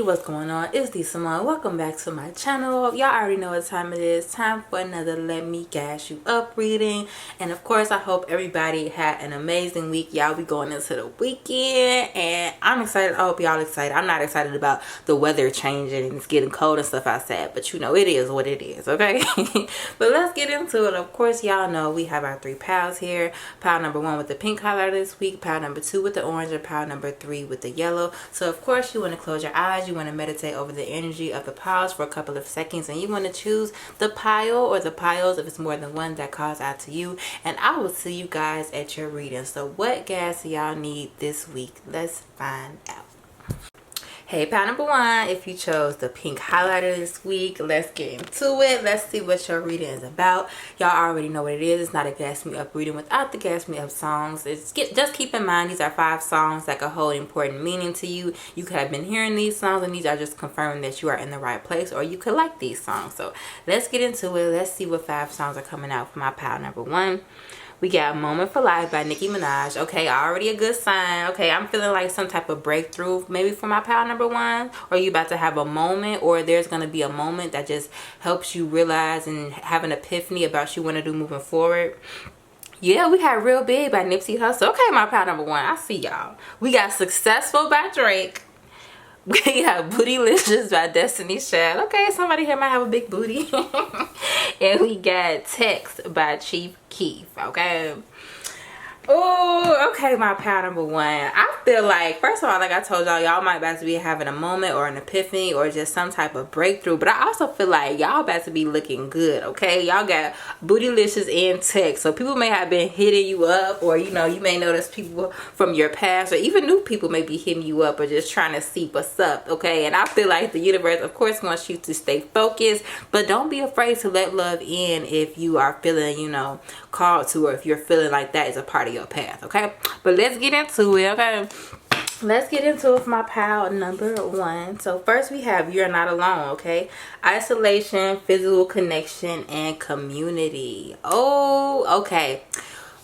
what's going on? It's DEESYMONE. Welcome back to my channel. Y'all already know what time it is. Time for another Let Me Gas You Up reading. And of course, I hope everybody had an amazing week. Y'all be going into the weekend and I'm excited. I hope y'all excited. I'm not excited about the weather changing and it's getting cold and stuff outside, but you know, it is what it is, okay? But let's get into it. Of course, y'all know we have our three piles here. Pile number 1 with the pink highlighter this week, pile number 2 with the orange, and pile number 3 with the yellow. So of course, you want to close your eyes. You want to meditate over the energy of the piles for a couple of seconds, and you want to choose the pile or the piles if it's more than one that calls out to you. And I will see you guys at your reading. So what gas do y'all need this week? Let's find out. Hey, pile number 1, if you chose the pink highlighter this week, let's get into it. Let's see what your reading is about. Y'all already know what it is. It's not a gas me up reading without the gas me up songs. Just keep in mind, these are 5 songs that could hold important meaning to you. You could have been hearing these songs and these are just confirming that you are in the right place, or you could like these songs. So let's get into it. Let's see what 5 songs are coming out for my pile number 1. We got Moment for Life by Nicki Minaj. Okay, already a good sign. Okay, I'm feeling like some type of breakthrough maybe for my pile number 1. Or you about to have a moment, or there's going to be a moment that just helps you realize and have an epiphany about what you want to do moving forward. Yeah, we had Real Big by Nipsey Hussle. Okay, my pile number 1. I see y'all. We got Successful by Drake. We got Bootylicious by Destiny's Child. Okay, somebody here might have a big booty. And we got Text by Chief Keef. Okay. Oh, okay, my pile number 1. I feel like, first of all, like I told y'all might about to be having a moment or an epiphany or just some type of breakthrough. But I also feel like y'all about to be looking good, okay? Y'all got Bootylicious and Text. So people may have been hitting you up, or, you know, you may notice people from your past, or even new people may be hitting you up or just trying to see what's up, okay? And I feel like the universe, of course, wants you to stay focused, but don't be afraid to let love in if you are feeling, you know, called to, or if you're feeling like that is a part of your path, okay? But let's get into it, okay? Let's get into it for my pile number 1. So first we have You're Not Alone, okay? Isolation, physical connection, and community. Oh, okay.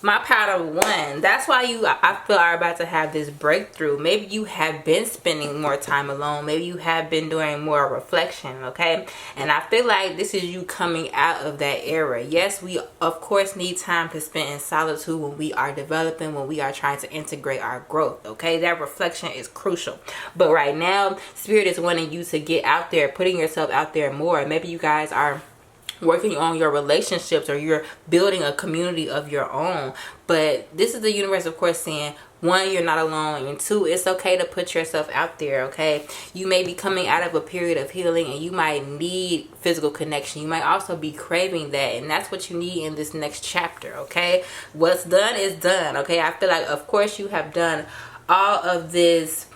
My pile number 1. That's why I feel are about to have this breakthrough. Maybe you have been spending more time alone. Maybe you have been doing more reflection, okay? And I feel like this is you coming out of that era. Yes, we of course need time to spend in solitude when we are developing, when we are trying to integrate our growth, okay? That reflection is crucial. But right now, Spirit is wanting you to get out there, putting yourself out there more. Maybe you guys are working on your relationships, or you're building a community of your own. But this is the universe, of course, saying 1, you're not alone, and 2, it's okay to put yourself out there, okay? You may be coming out of a period of healing and you might need physical connection. You might also be craving that, and that's what you need in this next chapter, okay? What's done is done, okay? I feel like, of course, you have done all of this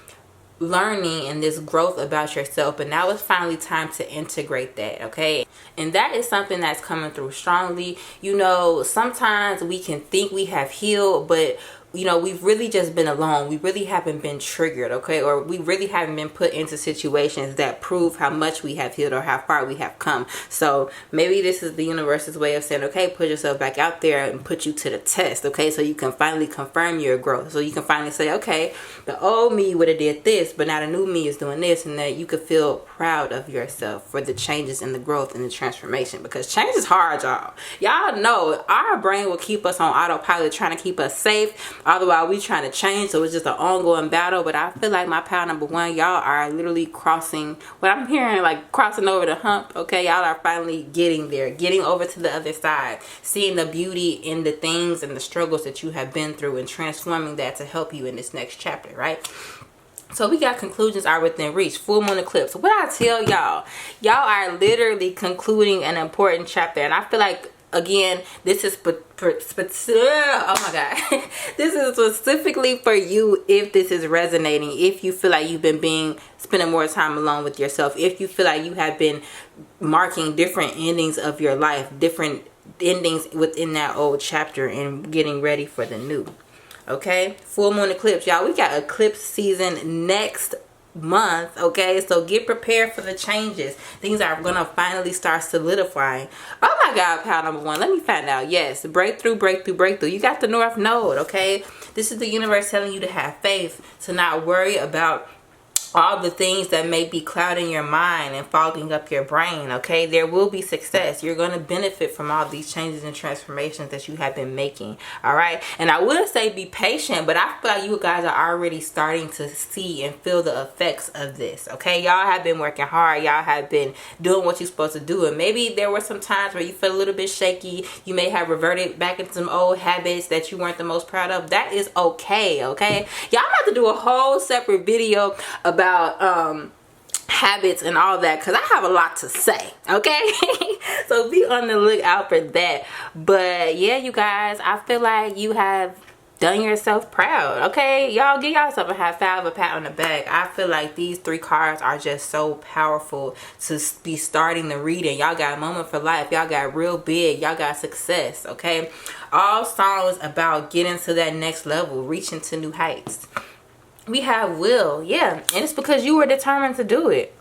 learning and this growth about yourself, but now it's finally time to integrate that, okay? And that is something that's coming through strongly. You know, sometimes we can think we have healed, but you know, we've really just been alone. We really haven't been triggered, okay? Or we really haven't been put into situations that prove how much we have healed or how far we have come. So maybe this is the universe's way of saying, okay, put yourself back out there and put you to the test, okay? So you can finally confirm your growth. So you can finally say, okay, the old me would have did this, but now the new me is doing this, and that you could feel proud of yourself for the changes and the growth and the transformation, because change is hard, y'all. Y'all know our brain will keep us on autopilot, trying to keep us safe. Otherwise, we trying to change, so it's just an ongoing battle. But I feel like my pile number 1, y'all are literally crossing, what I'm hearing, like crossing over the hump, okay? Y'all are finally getting there, getting over to the other side, seeing the beauty in the things and the struggles that you have been through, and transforming that to help you in this next chapter, right? So we got conclusions are within reach. Full moon eclipse. What I tell y'all, y'all are literally concluding an important chapter, and I feel like, again, this is oh my god, this is specifically for you if this is resonating, if you feel like you've been spending more time alone with yourself, if you feel like you have been marking different endings of your life, different endings within that old chapter, and getting ready for the new, okay? Full moon eclipse, y'all, we got eclipse season next month, okay? So get prepared for the changes. Things are gonna finally start solidifying. Oh my god, pile number 1, let me find out. Yes, breakthrough, breakthrough, breakthrough. You got the North Node, okay? This is the universe telling you to have faith, to not worry about all the things that may be clouding your mind and fogging up your brain. Okay, there will be success. You're going to benefit from all these changes and transformations that you have been making. All right, and I would say be patient, but I feel like you guys are already starting to see and feel the effects of this. Okay, y'all have been working hard. Y'all have been doing what you're supposed to do, and maybe there were some times where you feel a little bit shaky. You may have reverted back into some old habits that you weren't the most proud of. That is okay. Okay, y'all have to do a whole separate video about habits and all that, because I have a lot to say. Okay, so be on the lookout for that. But yeah, you guys, I feel like you have done yourself proud. Okay, y'all give yourself a high five, a pat on the back. I feel like these 3 cards are just so powerful to be starting the reading. Y'all got a moment for life. Y'all got real big. Y'all got success. Okay, all songs about getting to that next level, reaching to new heights. We have will, yeah, and it's because you were determined to do it.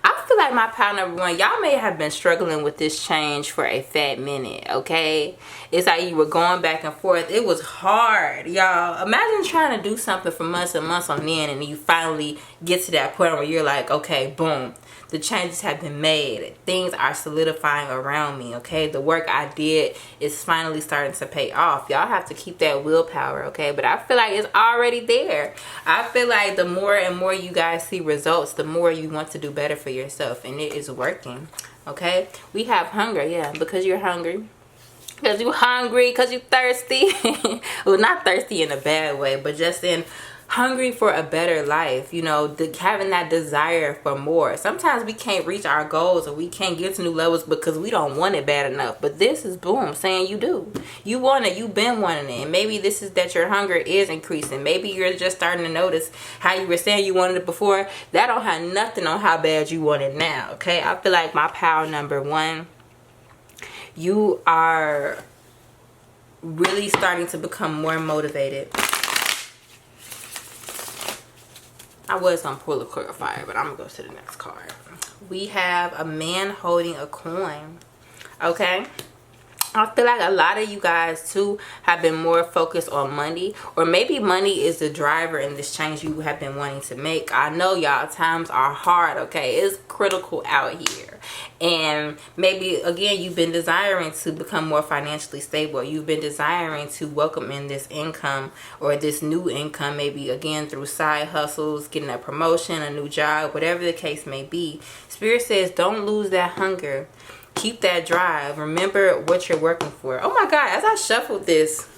I feel like my pile number 1, y'all may have been struggling with this change for a fat minute. Okay, it's like you were going back and forth. It was hard, y'all. Imagine trying to do something for months and months on end, and you finally get to that point where you're like, okay, boom, the changes have been made. Things are solidifying around me. Okay, the work I did is finally starting to pay off. Y'all have to keep that willpower. Okay, but I feel like it's already there. I feel like the more and more you guys see results, the more you want to do better for yourself, and it is working. Okay, we have hunger, yeah, because you're hungry. Because you're hungry, because you're thirsty. Well, not thirsty in a bad way, but just in hungry for a better life. You know, having that desire for more. Sometimes we can't reach our goals, or we can't get to new levels because we don't want it bad enough. But this is, boom, saying you do. You want it. You've been wanting it. And maybe this is that your hunger is increasing. Maybe you're just starting to notice how you were saying you wanted it before. That don't have nothing on how bad you want it now. Okay, I feel like my power number 1, you are really starting to become more motivated. I was on pull a clarifier, but I'm gonna go to the next card. We have a man holding a coin. Okay, I feel like a lot of you guys too have been more focused on money, or maybe money is the driver in this change you have been wanting to make. I know, y'all, times are hard. Okay, it's critical out here, and maybe again you've been desiring to become more financially stable. You've been desiring to welcome in this income, or this new income, maybe again through side hustles, getting a promotion, a new job, whatever the case may be. Spirit says don't lose that hunger. Keep that drive. Remember what you're working for. Oh my God, as I shuffled this,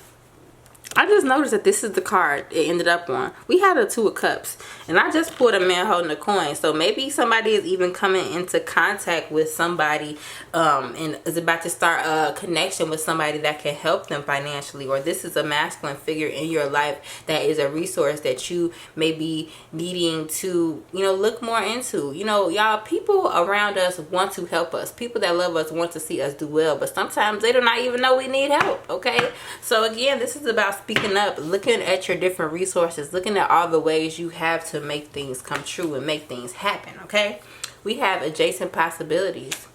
I just noticed that this is the card it ended up on. We had a 2 of cups, and I just pulled a man holding a coin. So maybe somebody is even coming into contact with somebody and is about to start a connection with somebody that can help them financially, or this is a masculine figure in your life that is a resource that you may be needing to, you know, look more into. You know, y'all, people around us want to help us. People that love us want to see us do well, but sometimes they do not even know we need help. Okay, so again, this is about speaking up, looking at your different resources, looking at all the ways you have to make things come true and make things happen. Okay, we have adjacent possibilities,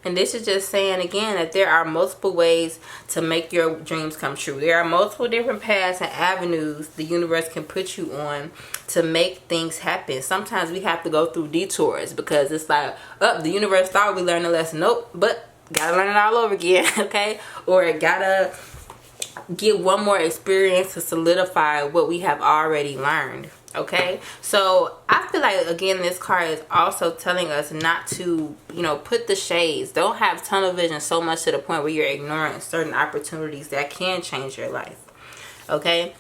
and this is just saying again that there are multiple ways to make your dreams come true. There are multiple different paths and avenues the universe can put you on to make things happen. Sometimes we have to go through detours because it's like, the universe thought we learned a lesson. Nope, but gotta learn it all over again. Okay, or it gotta get one more experience to solidify what we have already learned. Okay, so I feel like again this card is also telling us not to, you know, put the shades. Don't have tunnel vision so much to the point where you're ignoring certain opportunities that can change your life. Okay,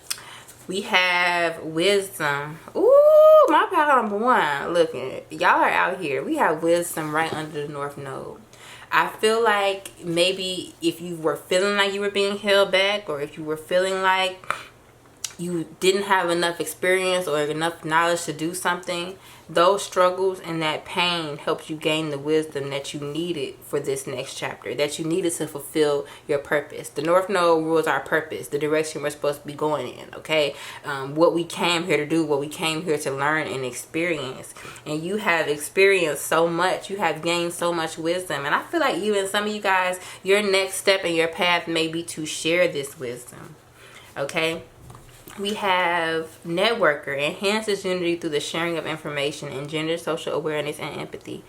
we have wisdom. Ooh, my power number 1. Look, y'all are out here. We have wisdom right under the North Node. I feel like maybe if you were feeling like you were being held back, or if you were feeling like you didn't have enough experience or enough knowledge to do something, those struggles and that pain helped you gain the wisdom that you needed for this next chapter, that you needed to fulfill your purpose. The North Node rules our purpose, the direction we're supposed to be going in. Okay, what we came here to do, what we came here to learn and experience. And you have experienced so much, you have gained so much wisdom, and I feel like even some of you guys, your next step in your path may be to share this wisdom. Okay, We have networker, enhances unity through the sharing of information, engender social awareness and empathy.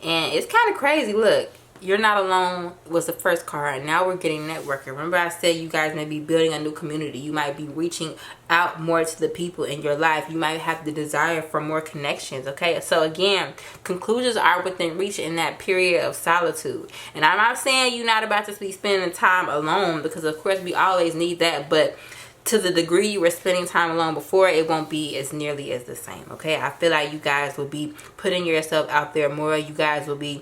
And it's kind of crazy. Look, you're not alone was the first card. Now we're getting networker. Remember I said you guys may be building a new community. You might be reaching out more to the people in your life. You might have the desire for more connections. Okay, so again, conclusions are within reach in that period of solitude. And I'm not saying you're not about to be spending time alone, because of course we always need that, but to the degree you were spending time alone before, it won't be as nearly as the same. Okay, I feel like you guys will be putting yourself out there more. You guys will be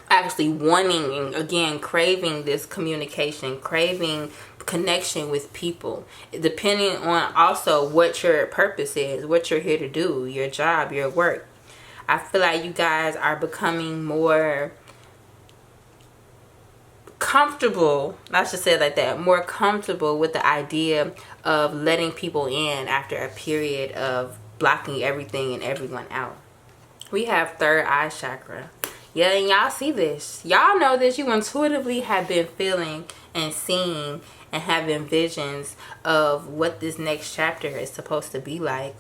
actually wanting and again craving this communication, craving connection with people, depending on also what your purpose is, what you're here to do, your job, your work. I feel like you guys are becoming more comfortable, I should say it like that, more comfortable with the idea of letting people in after a period of blocking everything and everyone out. We have third eye chakra. Yeah, and y'all see this. Y'all know this. You intuitively have been feeling and seeing and having visions of what this next chapter is supposed to be like.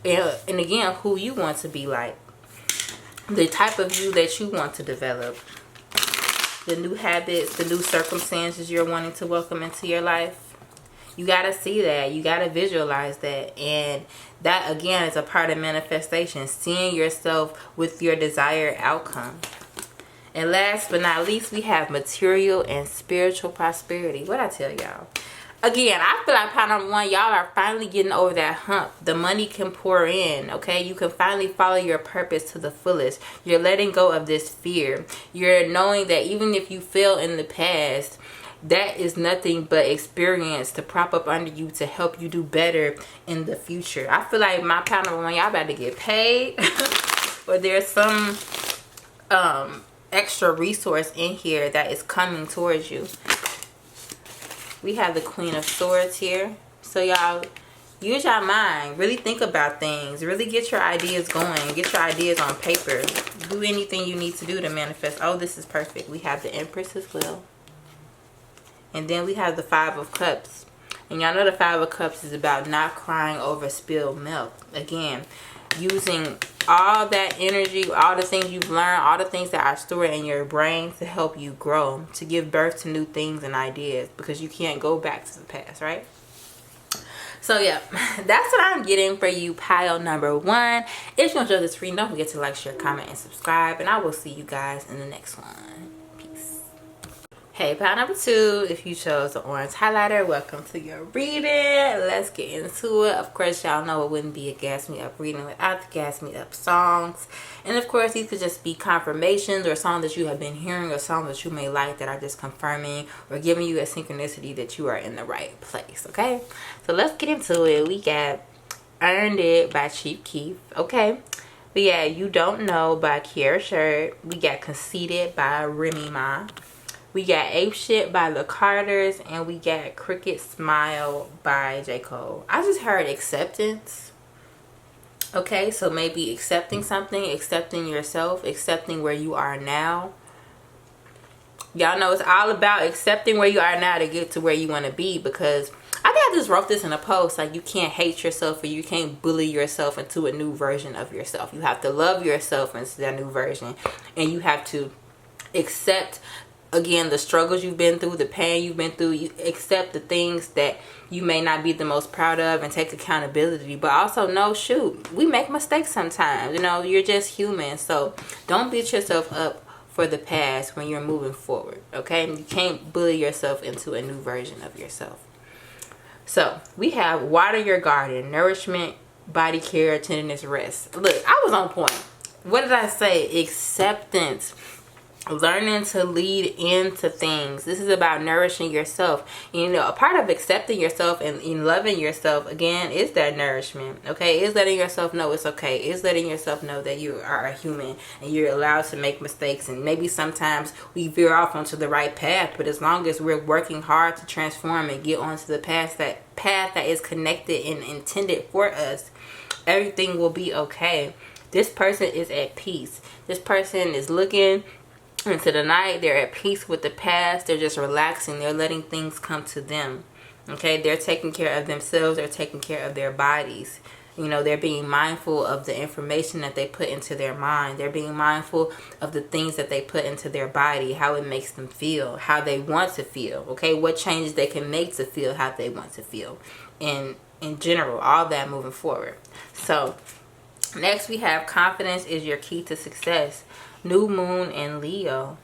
And again, who you want to be like. The type of you that you want to develop. The new habits, the new circumstances you're wanting to welcome into your life. You got to see that. You got to visualize that. And that, again, is a part of manifestation. Seeing yourself with your desired outcome. And last but not least, we have material and spiritual prosperity. What I tell y'all? Again, I feel like part number one, y'all are finally getting over that hump. The money can pour in, okay? You can finally follow your purpose to the fullest. You're letting go of this fear. You're knowing that even if you fail in the past, that is nothing but experience to prop up under you to help you do better in the future. I feel like my part number one, y'all about to get paid. Or there's some extra resource in here that is coming towards you. We have the Queen of Swords here. So y'all, use your mind. Really think about things. Really get your ideas going. Get your ideas on paper. Do anything you need to do to manifest. Oh, this is perfect. We have the Empress as well. And then we have the Five of Cups. And y'all know the Five of Cups is about not crying over spilled milk. Again, using all that energy, all the things you've learned, all the things that are stored in your brain to help you grow, to give birth to new things and ideas, because you can't go back to the past, right? So yeah, that's what I'm getting for you, pile number one. If you enjoyed this reading, don't forget to like, share, comment, and subscribe, and I will see you guys in the next one. Peace. Hey, pile number two, if you chose the orange highlighter, welcome to your reading. Let's get into it. Of course, y'all know it wouldn't be a Gas Me Up reading without the Gas Me Up songs. And of course, these could just be confirmations or songs that you have been hearing or songs that you may like that are just confirming or giving you a synchronicity that you are in the right place, okay? So let's get into it. We got Earned It by Chief Keef, okay? We got You Don't Know by Kiara Shirt. We got Conceited by Remy Ma. We got Ape Shit by The Carters, and we got Cricket Smile by J. Cole. I just heard acceptance. Okay, so maybe accepting something, accepting yourself, accepting where you are now. Y'all know it's all about accepting where you are now to get to where you want to be, because I think I just wrote this in a post, like you can't hate yourself or you can't bully yourself into a new version of yourself. You have to love yourself into that new version, and you have to accept, again, the struggles you've been through, the pain you've been through. You accept the things that you may not be the most proud of and take accountability. But also know, shoot, we make mistakes sometimes. You know, you're just human. So don't beat yourself up for the past when you're moving forward. Okay? You can't bully yourself into a new version of yourself. So we have Water Your Garden, Nourishment, Body Care, Tenderness, Rest. Look, I was on point. What did I say? Acceptance. Learning to lead into things. This is about nourishing yourself. You know, a part of accepting yourself and loving yourself, again, is that nourishment. Okay, is letting yourself know it's okay. Is letting yourself know that you are a human and you're allowed to make mistakes, and maybe sometimes we veer off onto the right path, but as long as we're working hard to transform and get onto the path that is connected and intended for us, everything will be okay. This person is at peace. This person is looking into the night. They're at peace with the past. They're just relaxing. They're letting things come to them. Okay, they're taking care of themselves. They're taking care of their bodies. You know, they're being mindful of the information that they put into their mind. They're being mindful of the things that they put into their body, how it makes them feel, how they want to feel. Okay, what changes they can make to feel how they want to feel. And in general, all that moving forward. So, next we have confidence is your key to success. New moon in Leo.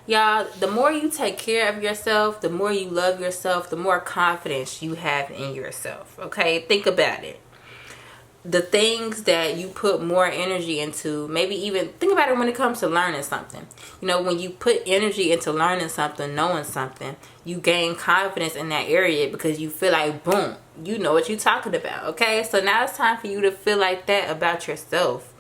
Y'all, the more you take care of yourself, the more you love yourself, the more confidence you have in yourself. Okay, think about it. The things that you put more energy into, maybe even think about it when it comes to learning something. You know, when you put energy into learning something, knowing something, you gain confidence in that area because you feel like, boom, you know what you're talking about. Okay, so now it's time for you to feel like that about yourself.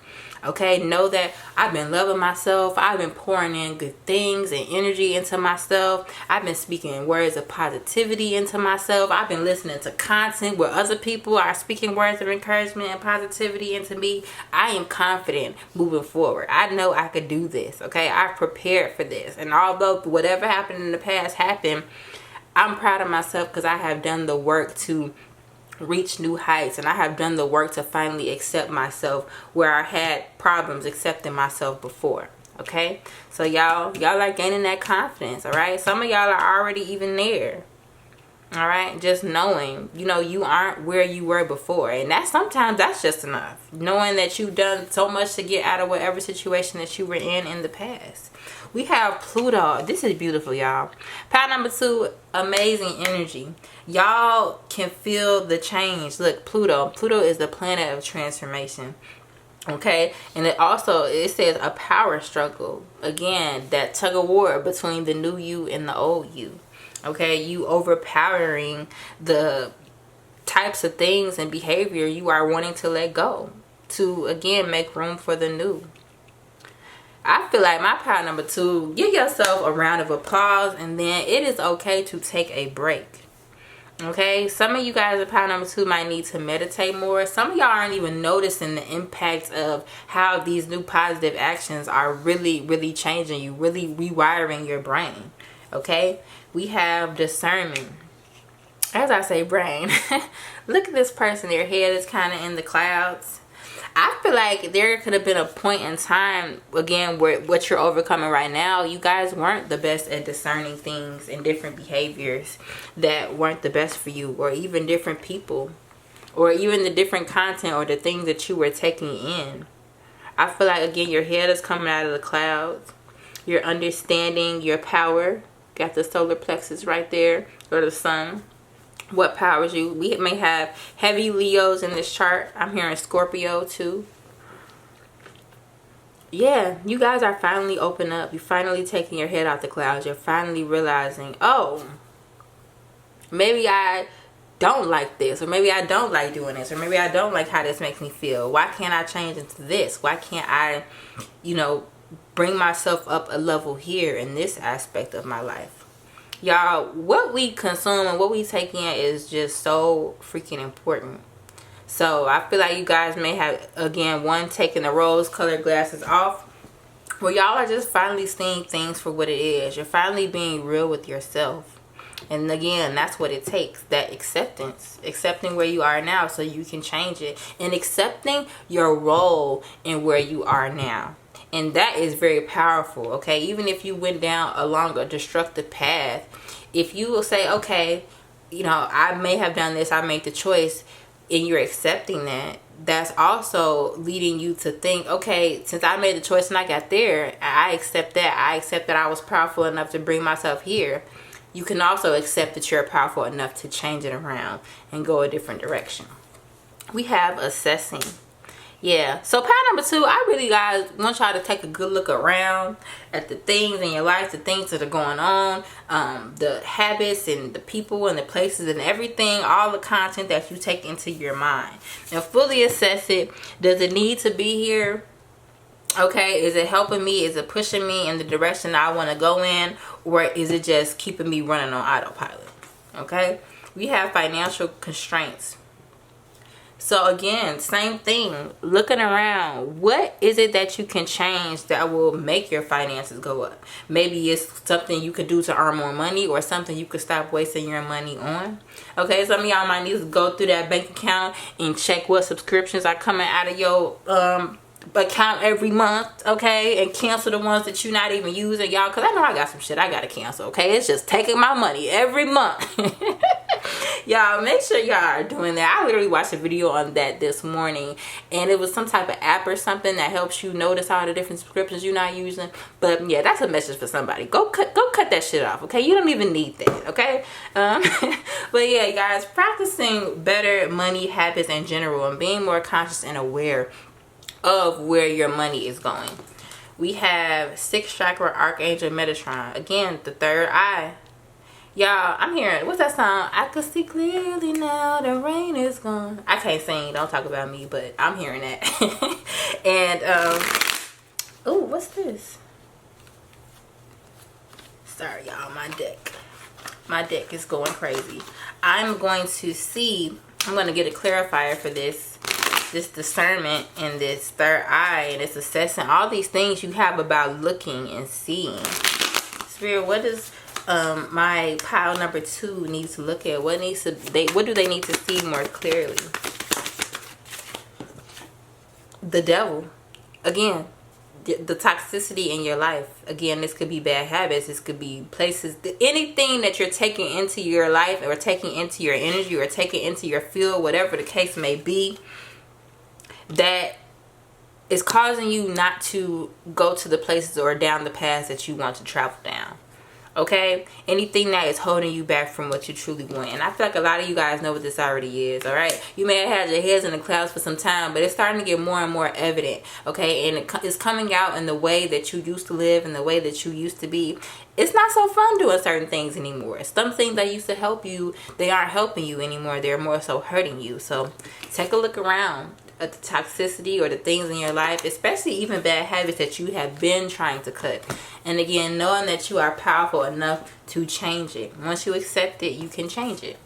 Okay, know that I've been loving myself. I've been pouring in good things and energy into myself. I've been speaking words of positivity into myself. I've been listening to content where other people are speaking words of encouragement and positivity into me. I am confident moving forward. I know I could do this. Okay, I've prepared for this. And although whatever happened in the past happened, I'm proud of myself because I have done the work to reach new heights, and I have done the work to finally accept myself where I had problems accepting myself before. Okay, so y'all are gaining that confidence. All right, some of y'all are already even there. All right, just knowing, you know, you aren't where you were before, and sometimes that's just enough, knowing that you've done so much to get out of whatever situation that you were in the past. We have Pluto. This is beautiful, y'all. Pile number 2, amazing energy. Y'all can feel the change. Look, Pluto is the planet of transformation. Okay, and it says a power struggle. Again, that tug of war between the new you and the old you. Okay, you overpowering the types of things and behavior you are wanting to let go to, again, make room for the new. I feel like my pile number 2, give yourself a round of applause, and then it is okay to take a break. Okay, some of you guys in pile number 2 might need to meditate more. Some of y'all aren't even noticing the impact of how these new positive actions are really, really changing you, really rewiring your brain. Okay, we have discernment. As I say, brain. Look at this person. Their head is kind of in the clouds. I feel like there could have been a point in time, again, where what you're overcoming right now, you guys weren't the best at discerning things and different behaviors that weren't the best for you, or even different people, or even the different content or the things that you were taking in. I feel like, again, your head is coming out of the clouds. You're understanding your power. Got the solar plexus right there, or the sun. What powers you. We may have heavy Leos in this chart. I'm hearing Scorpio too. Yeah, you guys are finally open up. You're finally taking your head out the clouds. You're finally realizing, oh, maybe I don't like this, or maybe I don't like doing this, or maybe I don't like how this makes me feel. Why can't I change into this? Why can't I, bring myself up a level here in this aspect of my life? Y'all, what we consume and what we take in is just so freaking important. So I feel like you guys may have, again, taking the rose-colored glasses off, where y'all are just finally seeing things for what it is. You're finally being real with yourself. And again, that's what it takes, that acceptance. Accepting where you are now so you can change it. And accepting your role in where you are now. And that is very powerful, okay? Even if you went down along a destructive path, if you will say, okay, I may have done this, I made the choice, and you're accepting that, that's also leading you to think, okay, since I made the choice and I got there, I accept that. I accept that I was powerful enough to bring myself here. You can also accept that you're powerful enough to change it around and go a different direction. We have assessing. Yeah, so pile number 2, I really, guys, want y'all to take a good look around at the things in your life, the things that are going on, the habits and the people and the places and everything, all the content that you take into your mind. Now, fully assess it. Does it need to be here? Okay, is it helping me? Is it pushing me in the direction I want to go in? Or is it just keeping me running on autopilot? Okay, we have financial constraints. So again, same thing, looking around, what is it that you can change that will make your finances go up? Maybe it's something you could do to earn more money, or something you could stop wasting your money on. Okay, some of y'all might need to go through that bank account and check what subscriptions are coming out of your account every month, okay, and cancel the ones that you're not even using, y'all, because I know I got some shit I gotta cancel. Okay, it's just taking my money every month. Y'all, make sure y'all are doing that. I literally watched a video on that this morning, and it was some type of app or something that helps you notice all the different subscriptions you're not using. But yeah, that's a message for somebody. Go cut that shit off, okay? You don't even need that, okay? But yeah, guys, practicing better money habits in general and being more conscious and aware of where your money is going. We have 6th chakra archangel Metatron. Again, the third eye. Y'all, I'm hearing, what's that song? I could see clearly now, the rain is gone. I can't sing, don't talk about me, but I'm hearing that. And oh, what's this? Sorry, y'all, my deck is going crazy. I'm going to get a clarifier for this discernment and this third eye, and it's assessing all these things you have about looking and seeing. Spirit, what does my pile number 2 need to look at? What do they need to see more clearly? The devil. Again, the toxicity in your life. Again, this could be bad habits, this could be places, anything that you're taking into your life, or taking into your energy, or taking into your field, whatever the case may be, that is causing you not to go to the places or down the paths that you want to travel down. Okay, anything that is holding you back from what you truly want. And I feel like a lot of you guys know what this already is. All right, you may have had your heads in the clouds for some time, but it's starting to get more and more evident. Okay, and it's coming out in the way that you used to live and the way that you used to be. It's not so fun doing certain things anymore. Some things that used to help you, they aren't helping you anymore. They're more so hurting you. So take a look around at the toxicity or the things in your life, especially even bad habits that you have been trying to cut. And again, knowing that you are powerful enough to change it. Once you accept it, you can change it.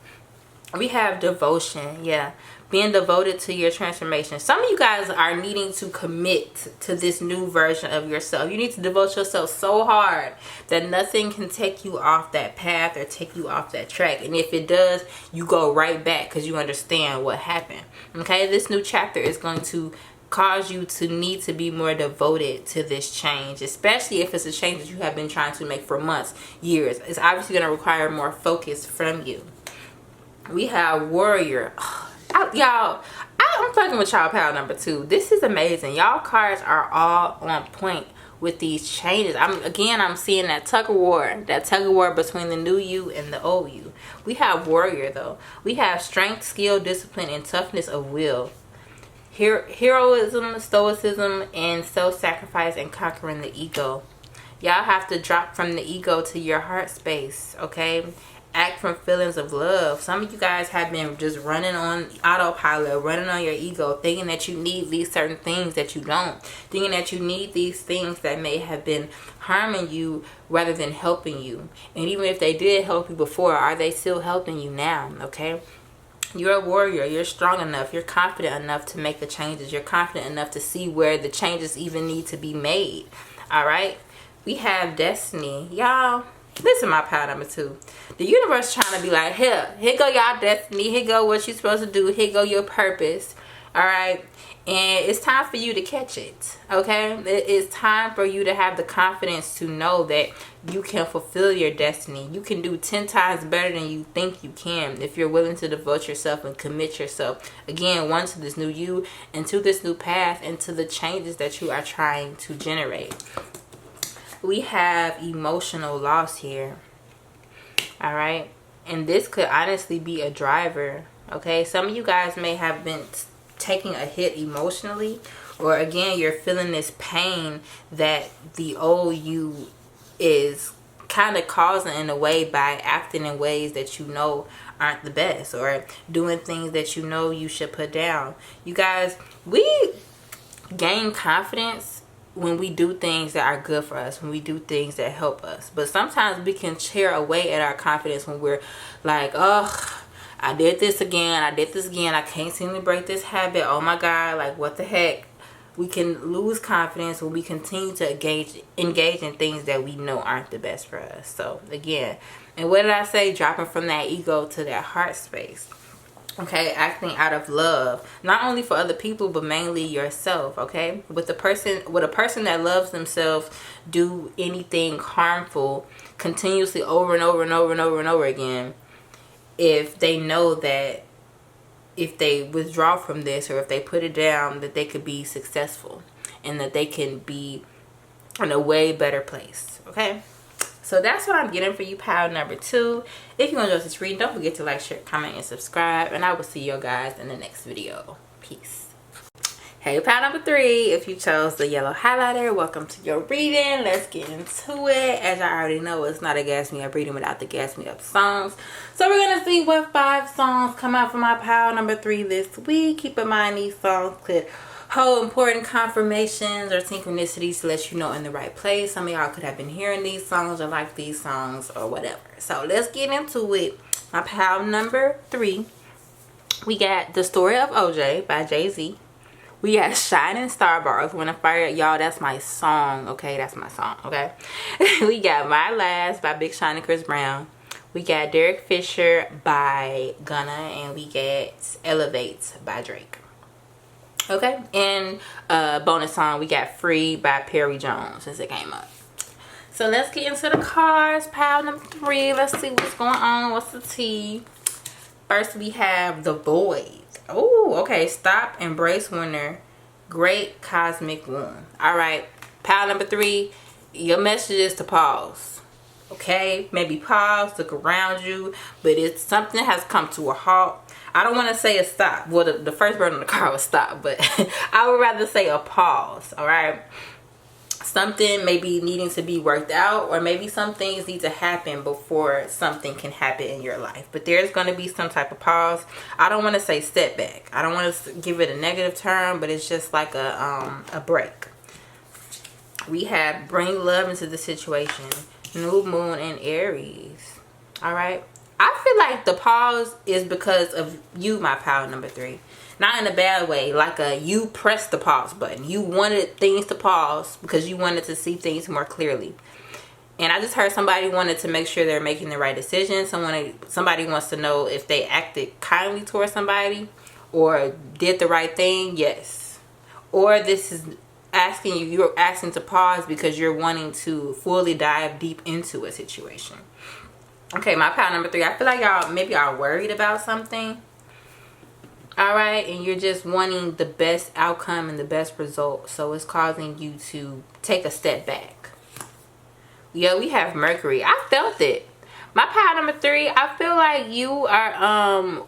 We have devotion. Yeah, being devoted to your transformation. Some of you guys are needing to commit to this new version of yourself. You need to devote yourself so hard that nothing can take you off that path or take you off that track. And if it does, you go right back because you understand what happened. Okay, this new chapter is going to cause you to need to be more devoted to this change, especially if it's a change that you have been trying to make for months, years. It's obviously going to require more focus from you. We have warrior. Y'all, I'm fucking with y'all pile number 2. This is amazing. Y'all cards are all on point with these changes. I'm seeing that tug of war between the new you and the old you. We have warrior though. We have strength, skill, discipline, and toughness of will. Heroism, stoicism, and self-sacrifice, and conquering the ego. Y'all have to drop from the ego to your heart space, okay? Act from feelings of love. Some of you guys have been just running on autopilot, running on your ego, thinking that you need these certain things that you don't, thinking that you need these things that may have been harming you rather than helping you. And even if they did help you before, are they still helping you now? Okay, you're a warrior. You're strong enough. You're confident enough to make the changes. You're confident enough to see where the changes even need to be made. All right, we have destiny. Y'all, this is my pile number 2. The universe trying to be like, here go y'all destiny. Here go what you're supposed to do. Here go your purpose. All right, and it's time for you to catch it. Okay, it's time for you to have the confidence to know that you can fulfill your destiny. You can do 10 times better than you think you can if you're willing to devote yourself and commit yourself again, one, to this new you, and to this new path, and to the changes that you are trying to generate. We have emotional loss here. All right, and this could honestly be a driver. Okay, some of you guys may have been taking a hit emotionally, or again, you're feeling this pain that the old you is kind of causing in a way by acting in ways that you know aren't the best, or doing things that you know you should put down. You guys, we gain confidence when we do things that are good for us, when we do things that help us. But sometimes we can tear away at our confidence when we're like, oh, I did this again. I can't seem to break this habit. Oh my God, like what the heck? We can lose confidence when we continue to engage in things that we know aren't the best for us. So again, and what did I say? Dropping from that ego to that heart space. Okay, acting out of love, not only for other people but mainly yourself. Okay, would a person that loves themselves do anything harmful continuously over and over and over and over and over again if they know that if they withdraw from this or if they put it down, that they could be successful and that they can be in a way better place? Okay, so that's what I'm getting for you, pile number 2. If you enjoyed this reading, don't forget to like, share, comment, and subscribe, and I will see you guys in the next video. Peace. Hey, pile number 3, if you chose the yellow highlighter, welcome to your reading. Let's get into it. As I already know, it's not a gas me up reading without the gas me up songs. So we're going to see what 5 songs come out for my pile number 3 this week. Keep in mind these songs could hold important confirmations or synchronicities to let you know in the right place. Some of y'all could have been hearing these songs or like these songs or whatever. So let's get into it. My pile number 3, we got The Story of OJ by Jay-Z. We got Shining Star Bar, Earth, Wind & Fire. Y'all, that's my song, okay? That's my song, okay? We got My Last by Big Sean and Chris Brown. We got Derek Fisher by Gunna. And we got Elevate by Drake. Okay? And bonus song, we got Free by Perry Jones, since it came up. So let's get into the cards. Pile number 3. Let's see what's going on. What's the tea? First, we have The Void. Oh, okay. Stop, embrace winner. Great cosmic wound. Alright. Pile number 3. Your message is to pause. Okay? Maybe pause, look around you. But it's something has come to a halt. I don't want to say a stop. Well, the first word on the card was stop. But I would rather say a pause. Alright? Something maybe needing to be worked out, or maybe some things need to happen before something can happen in your life. But there's going to be some type of pause. I don't want to say setback. I don't want to give it a negative term, but it's just like a break. We have bring love into the situation. New moon and Aries. All right. I feel like the pause is because of you, my pile number 3. Not in a bad way, like you pressed the pause button. You wanted things to pause because you wanted to see things more clearly. And I just heard somebody wanted to make sure they're making the right decision. Somebody wants to know if they acted kindly towards somebody or did the right thing. Yes. Or this is asking you're asking to pause because you're wanting to fully dive deep into a situation. Okay, my pile number 3. I feel like y'all maybe are worried about something. Alright, and you're just wanting the best outcome and the best result. So it's causing you to take a step back. Yeah, we have Mercury. I felt it. My pile number 3, I feel like you are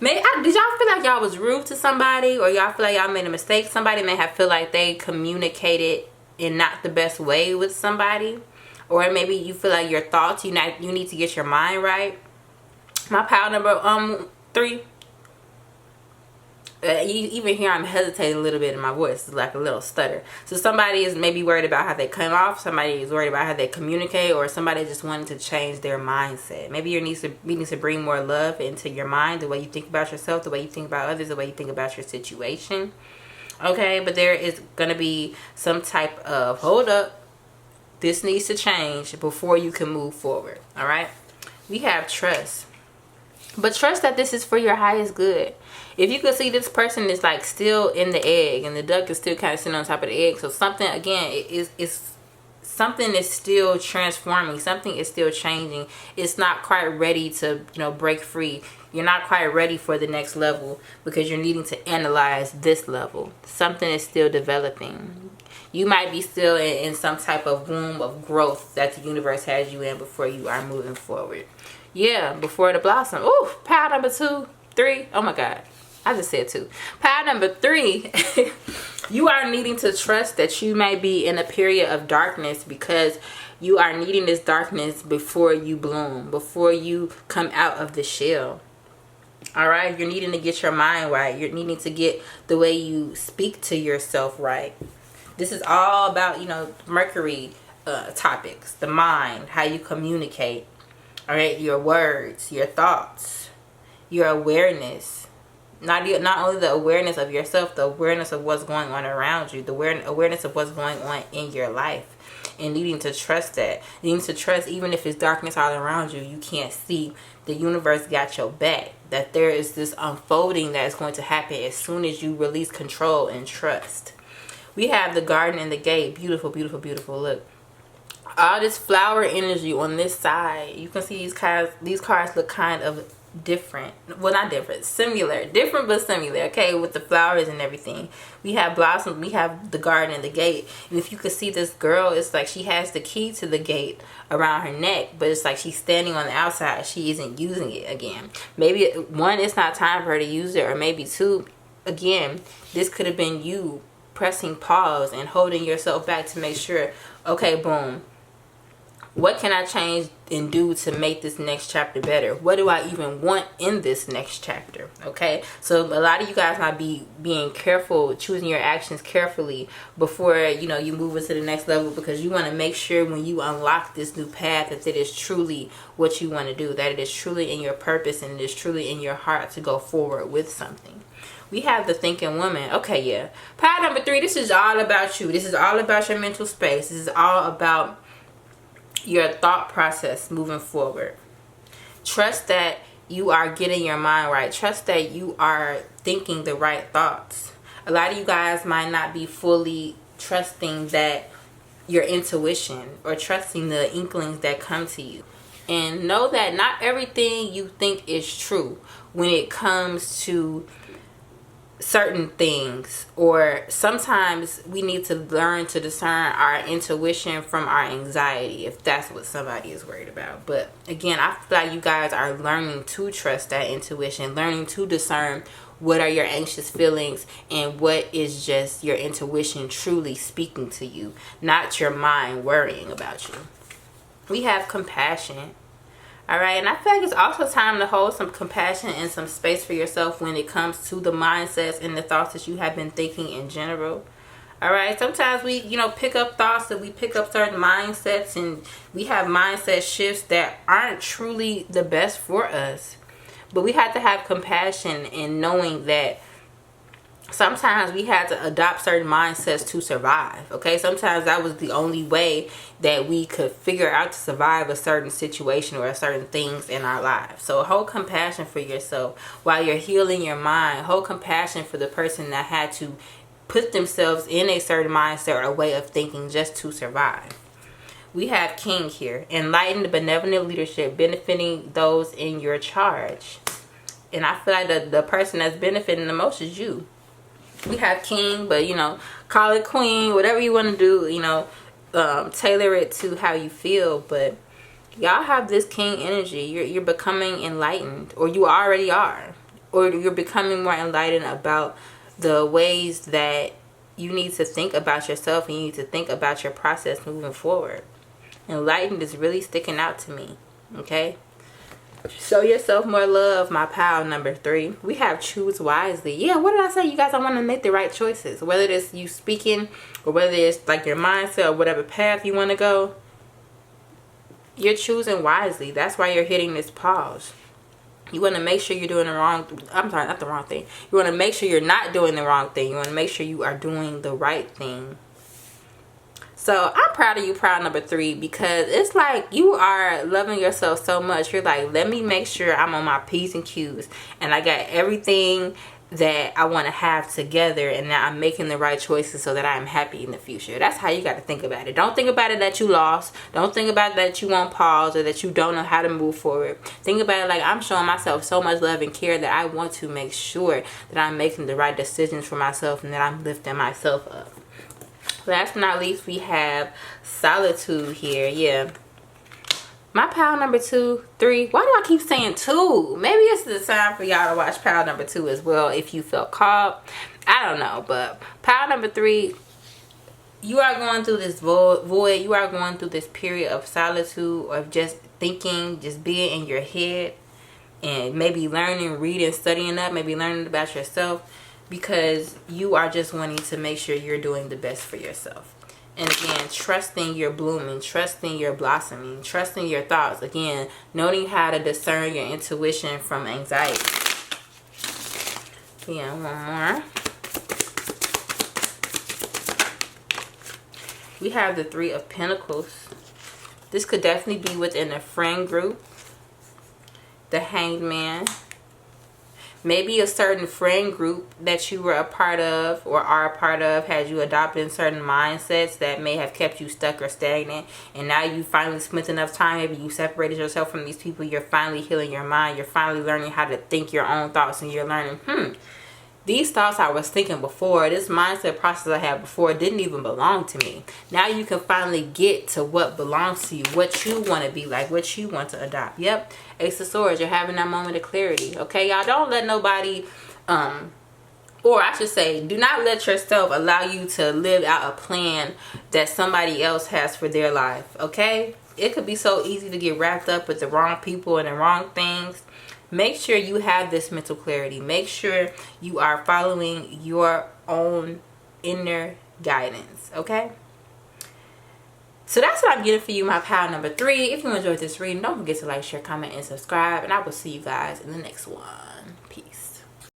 did y'all feel like y'all was rude to somebody, or y'all feel like y'all made a mistake? Somebody may have feel like they communicated in not the best way with somebody. Or maybe you feel like your thoughts, you need to get your mind right. My pile number 3. You even hear I'm hesitating a little bit in my voice. It's like a little stutter. So somebody is maybe worried about how they come off. Somebody is worried about how they communicate. Or somebody just wanting to change their mindset. Maybe you need to bring more love into your mind. The way you think about yourself. The way you think about others. The way you think about your situation. Okay. But there is going to be some type of hold up. This needs to change before you can move forward. Alright. We have trust. But trust that this is for your highest good. If you can see this person is like still in the egg and the duck is still kind of sitting on top of the egg. So something, again, something is still transforming. Something is still changing. It's not quite ready to, break free. You're not quite ready for the next level because you're needing to analyze this level. Something is still developing. You might be still in some type of womb of growth that the universe has you in before you are moving forward. Yeah, before the blossom. Ooh, pile number 2, 3. Oh my God. I just said 2. Pile number 3. You are needing to trust that you may be in a period of darkness because you are needing this darkness before you bloom, before you come out of the shell. Alright? You're needing to get your mind right. You're needing to get the way you speak to yourself right. This is all about, Mercury topics. The mind, how you communicate. All right, your words, your thoughts, your awareness. Not only the awareness of yourself, the awareness of what's going on around you, the awareness of what's going on in your life. And needing to trust that. Needing to trust, even if it's darkness all around you, you can't see. The universe got your back. That there is this unfolding that is going to happen as soon as you release control and trust. We have the garden and the gate. Beautiful, beautiful, beautiful. Look. All this flower energy on this side. You can see these cards look kind of different. Well, not different. Similar. Different but similar. Okay, with the flowers and everything. We have blossoms. We have the garden and the gate. And if you could see this girl, it's like she has the key to the gate around her neck. But it's like she's standing on the outside. She isn't using it again. Maybe, one, it's not time for her to use it. Or maybe two, again, this could have been you pressing pause and holding yourself back to make sure, okay, boom. What can I change and do to make this next chapter better? What do I even want in this next chapter? Okay, so a lot of you guys might be being careful, choosing your actions carefully before you move into the next level, because you want to make sure when you unlock this new path that it is truly what you want to do, that it is truly in your purpose and it is truly in your heart to go forward with something. We have the thinking woman. Okay, yeah. Pile number 3, this is all about you. This is all about your mental space. This is all about your thought process moving forward. Trust that you are getting your mind right. Trust that you are thinking the right thoughts. A lot of you guys might not be fully trusting that your intuition or trusting the inklings that come to you. And know that not everything you think is true when it comes to certain things, or sometimes we need to learn to discern our intuition from our anxiety, if that's what somebody is worried about. But again, I feel like you guys are learning to trust that intuition, learning to discern what are your anxious feelings and what is just your intuition truly speaking to you, not your mind worrying about you. We have compassion. Alright, and I feel like it's also time to hold some compassion and some space for yourself when it comes to the mindsets and the thoughts that you have been thinking in general. Alright, sometimes we, pick up thoughts and we pick up certain mindsets, and we have mindset shifts that aren't truly the best for us. But we have to have compassion in knowing that sometimes we had to adopt certain mindsets to survive. Okay, sometimes that was the only way that we could figure out to survive a certain situation or certain things in our lives. So hold compassion for yourself while you're healing your mind. Hold compassion for the person that had to put themselves in a certain mindset or a way of thinking just to survive. We have King here. Enlightened, benevolent leadership, benefiting those in your charge. And I feel like the person that's benefiting the most is you. We have King, but call it Queen, whatever you want to do, tailor it to how you feel. But y'all have this King energy. You're becoming enlightened, or you already are, or you're becoming more enlightened about the ways that you need to think about yourself and you need to think about your process moving forward. Enlightened is really sticking out to me. Okay. Show yourself more love, my pal number 3. We have choose wisely. Yeah, what did I say? You guys, I want to make the right choices. Whether it's you speaking or whether it's like your mindset or whatever path you want to go. You're choosing wisely. That's why you're hitting this pause. You want to make sure you're doing not the wrong thing. You want to make sure you're not doing the wrong thing. You want to make sure you are doing the right thing. So I'm proud of you, proud number 3, because it's like you are loving yourself so much. You're like, let me make sure I'm on my P's and Q's and I got everything that I want to have together, and that I'm making the right choices so that I'm happy in the future. That's how you got to think about it. Don't think about it that you lost. Don't think about that you won't pause or that you don't know how to move forward. Think about it like I'm showing myself so much love and care that I want to make sure that I'm making the right decisions for myself and that I'm lifting myself up. Last but not least, we have solitude here. Yeah. My pile number 2, 3. Why do I keep saying 2? Maybe it's the time for y'all to watch pile number 2 as well if you felt called. I don't know. But pile number 3, you are going through this void. You are going through this period of solitude, of just thinking, just being in your head. And maybe learning, reading, studying up. Maybe learning about yourself. Because you are just wanting to make sure you're doing the best for yourself. And again, trusting your blooming, trusting your blossoming, trusting your thoughts. Again, knowing how to discern your intuition from anxiety. Yeah, one more. We have the Three of Pentacles. This could definitely be within a friend group. The Hanged Man. Maybe a certain friend group that you were a part of or are a part of had you adopted certain mindsets that may have kept you stuck or stagnant. And now you finally spent enough time, maybe you separated yourself from these people. You're finally healing your mind. You're finally learning how to think your own thoughts. And you're learning, these thoughts I was thinking before, this mindset process I had before didn't even belong to me. Now you can finally get to what belongs to you, what you want to be like, what you want to adopt. Yep, Ace of Swords, you're having that moment of clarity. Okay, y'all, don't let nobody, or I should say, do not let yourself allow you to live out a plan that somebody else has for their life. Okay, it could be so easy to get wrapped up with the wrong people and the wrong things. Make sure you have this mental clarity. Make sure you are following your own inner guidance, okay? So that's what I'm getting for you, my pile number 3. If you enjoyed this reading, don't forget to like, share, comment, and subscribe. And I will see you guys in the next one. Peace.